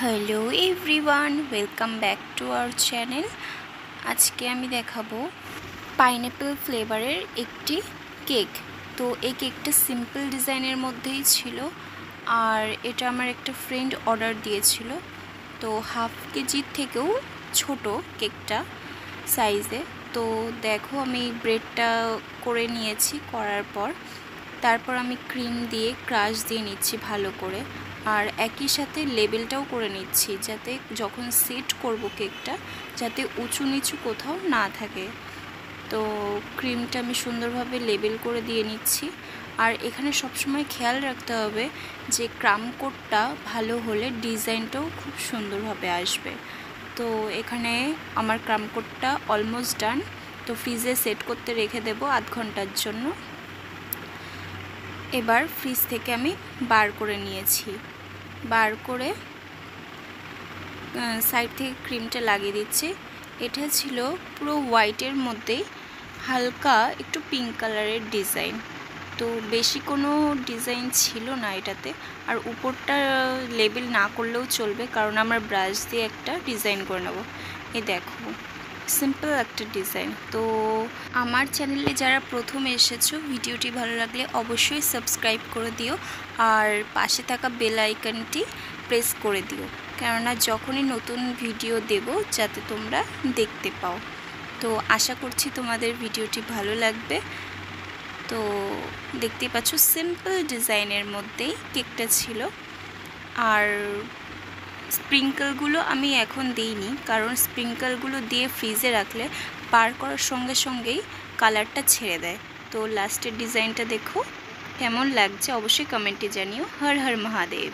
Hello everyone, welcome back to our channel. আজকে আমি দেখাবো পাইনঅ্যাপেল ফ্লেভারের একটি কেক। তো এই কেকটা সিম্পল ডিজাইনের মধ্যেই ছিল, আর এটা আমার একটা ফ্রেন্ড অর্ডার দিয়েছিল। তো হাফ কেজির থেকেও ছোট কেকটা সাইজে। তো দেখো, আমি ব্রেডটা করে নিয়েছি। করার পর তারপর আমি ক্রিম দিয়ে ক্রাশ দিয়ে নিচ্ছি ভালো করে, আর একই সাথে লেবেলটাও করে নিচ্ছি, যাতে যখন সেট করব কেকটা যাতে উঁচু নিচু কোথাও না থাকে। তো ক্রিমটা আমি সুন্দরভাবে লেবেল করে দিয়ে নিচ্ছি। আর এখানে সবসময় খেয়াল রাখতে হবে যে ক্রাম কোটটা ভালো হলে ডিজাইনটাও খুব সুন্দরভাবে আসবে। তো এখানে আমার ক্রাম কোটটা অলমোস্ট ডান। তো ফ্রিজে সেট করতে রেখে দেব আধ ঘন্টার জন্য। এবার ফ্রিজ থেকে আমি বার করে নিয়েছি। বার করে সাইড থেকে ক্রিমটা লাগিয়ে দিচ্ছি। এটা ছিল পুরো হোয়াইটের মধ্যেই হালকা একটু পিঙ্ক কালারের ডিজাইন। তো বেশি কোনো ডিজাইন ছিল না এটাতে। আর উপরটা লেবেল না করলেও চলবে, কারণ আমার ব্রাশ দিয়ে একটা ডিজাইন করে নেব। এই দেখো, সিম্পল একটা ডিজাইন। তো আমার চ্যানেলে যারা প্রথম এসেছো, ভিডিওটি ভালো লাগলে অবশ্যই সাবস্ক্রাইব করে দিও, আর পাশে থাকা বেল আইকনটি প্রেস করে দিও, কেননা যখনই নতুন ভিডিও দেব যাতে তোমরা দেখতে পাও। তো আশা করছি তোমাদের ভিডিওটি ভালো লাগবে। তো দেখতে পাচ্ছ সিম্পল ডিজাইনের মধ্যেই কেকটা ছিল। আর স্প্রিঙ্কলগুলো আমি এখন দিইনি, কারণ স্প্রিঙ্কলগুলো দিয়ে ফ্রিজে রাখলে বার করার সঙ্গে সঙ্গেই কালারটা ছেড়ে দেয়। তো লাস্টের ডিজাইনটা দেখো কেমন লাগছে, অবশ্যই কমেন্টে জানিও। হর হর মহাদেব।